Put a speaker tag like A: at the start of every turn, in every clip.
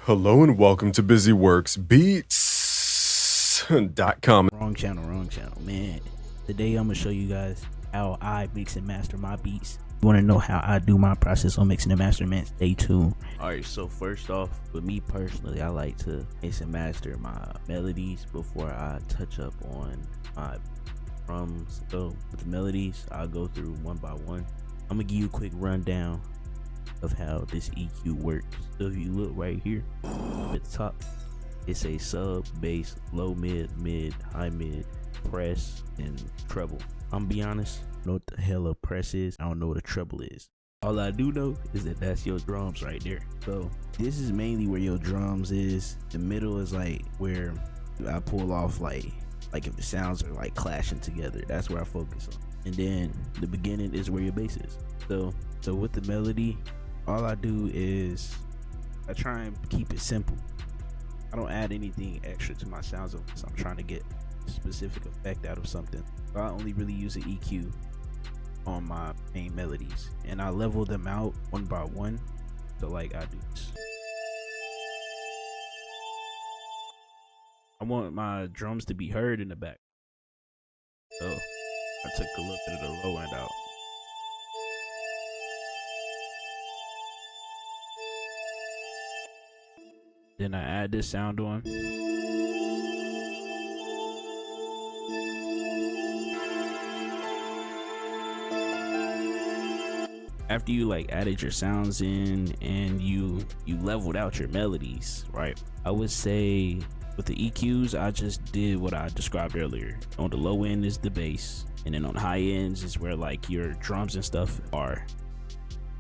A: Hello and welcome to busyworksbeats.com.
B: Wrong channel, man. Today I'm gonna show you guys how I mix and master my beats. You wanna know how I do my process on mixing and mastering, man? Stay tuned. Alright, so first off, with me personally, I like to mix and master my melodies before I touch up on my drums. So with the melodies, I'll go through one by one. I'm gonna give you a quick rundown of how this EQ works. So if you look right here at the top, it's a sub, bass, low mid, mid, high mid, press, and treble. I'm gonna be honest, I don't know what the hell a press is. I don't know what a treble is. All I do know is that that's your drums right there. So this is mainly where your drums is. The middle is like where I pull off like if the sounds are like clashing together, that's where I focus on. And then the beginning is where your bass is. So with the melody, all I do is I try and keep it simple. I don't add anything extra to my sounds unless I'm trying to get a specific effect out of something. So I only really use an EQ on my main melodies, and I level them out one by one. So like I do this. I want my drums to be heard in the back, so I took a little bit of the low end out. Then I add this sound on. After you like added your sounds in and you leveled out your melodies, right? I would say with the EQs, I just did what I described earlier. On the low end is the bass, and then on the high ends is where like your drums and stuff are.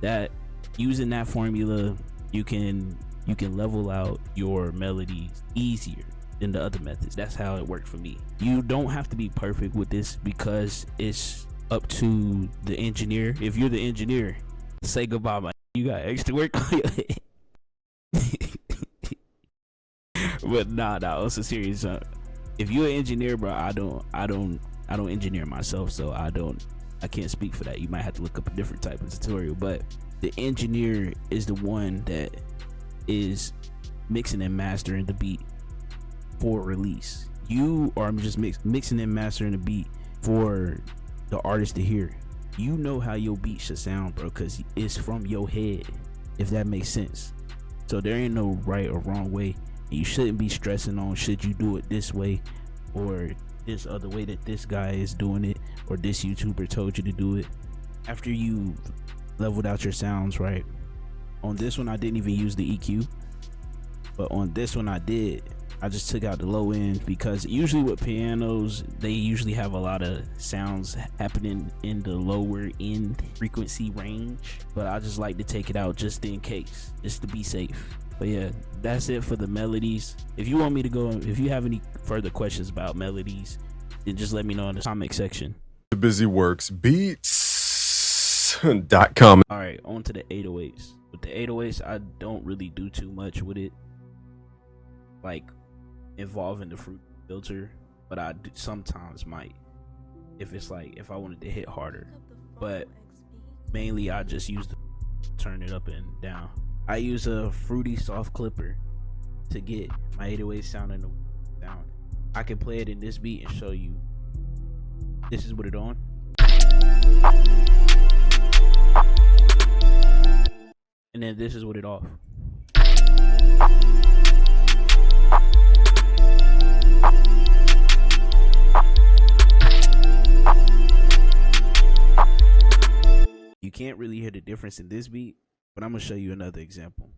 B: That using that formula, you can level out your melodies easier than the other methods. That's how it worked for me. You don't have to be perfect with this because it's up to the engineer. If you're the engineer, say goodbye, man. You got extra work on your head. But nah, it's a serious. If you're an engineer, bro, I don't engineer myself, so I can't speak for that. You might have to look up a different type of tutorial. But the engineer is the one that is mixing and mastering the beat for release. You are just mixing and mastering the beat for the artist to hear. You know how your beat should sound, bro, because it's from your head, if that makes sense. So there ain't no right or wrong way, and you shouldn't be stressing on should you do it this way or this other way that this guy is doing it or this YouTuber told you to do it. After you leveled out your sounds, right? On this one, I didn't even use the EQ, but on this one I did. I just took out the low end because usually with pianos, they usually have a lot of sounds happening in the lower end frequency range, but I just like to take it out just in case, just to be safe. But yeah, that's it for the melodies. If you want me to go, if you have any further questions about melodies, then just let me know in the comment section.
A: busyworksbeats.com.
B: All right, on to the 808s. With the 808s, I don't really do too much with it, like involving the fruit filter, but I do sometimes might if it's like if I wanted to hit harder. But mainly I just use the turn it up and down. I use a fruity soft clipper to get my 808 sounding down. I can play it in this beat and show you. This is what it on. And then this is what it off. You can't really hear the difference in this beat, but I'm gonna show you another example.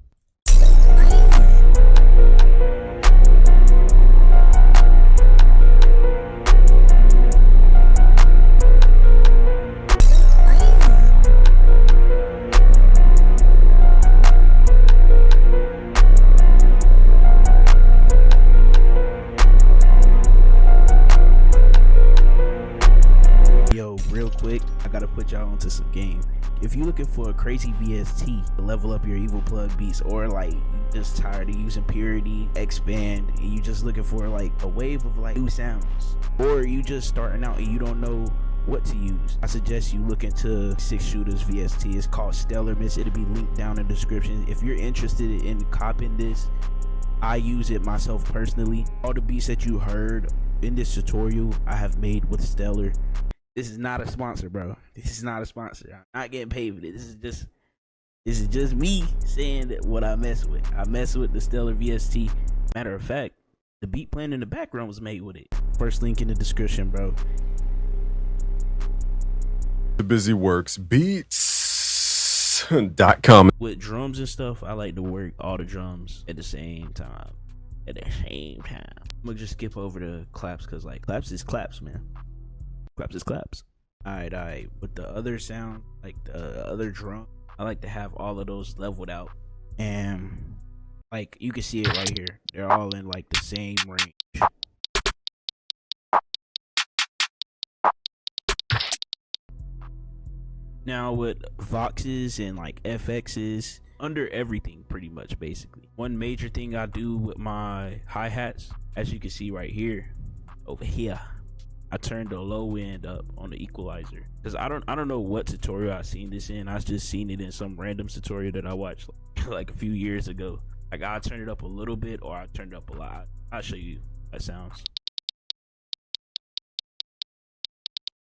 B: Real quick, I gotta put y'all onto some game. If you're looking for a crazy VST to level up your evil Plugg beats, or like you just tired of using Purity, Expand, and you just looking for like a wave of like new sounds, or you just starting out and you don't know what to use, I suggest you look into 6 Shooters VST. It's called Stellar Mist. It'll be linked down in the description. If you're interested in copying this, I use it myself personally. All the beats that you heard in this tutorial I have made with Stellar. This is not a sponsor, bro. This is not a sponsor. I'm not getting paid for this. This is just me saying that what I mess with. I mess with the Stellar VST. Matter of fact, the beat playing in the background was made with it. First link in the description, bro.
A: The Busy Works Beats.com.
B: With drums and stuff, I like to work all the drums at the same time. I'm gonna just skip over the claps because like claps is claps, man. Claps is claps. Alright. With the other sound, like the other drum, I like to have all of those leveled out. And like you can see it right here. They're all in like the same range. Now with Voxes and like FXs, under everything pretty much basically. One major thing I do with my hi-hats, as you can see right here, over here, I turned the low end up on the equalizer. Cause I don't know what tutorial I seen this in. I just seen it in some random tutorial that I watched like a few years ago. Like I turned it up a little bit or I turned it up a lot. I'll show you how it sounds.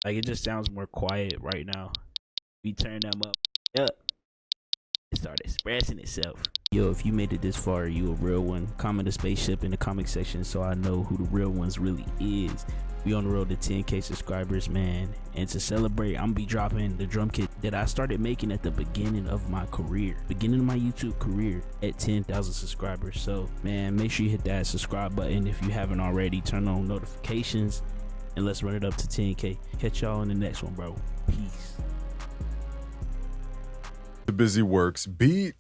B: Like it just sounds more quiet right now. We turn them up. It started expressing itself. Yo, if you made it this far, you a real one. Comment a spaceship in the comment section so I know who the real ones really is. We on the road to 10K subscribers, man. And to celebrate, I'm gonna be dropping the drum kit that I started making at the beginning of my career, beginning of my YouTube career at 10,000 subscribers. So, man, make sure you hit that subscribe button if you haven't already. Turn on notifications and let's run it up to 10K. Catch y'all in the next one, bro. Peace.
A: The Busy Works Beats.com.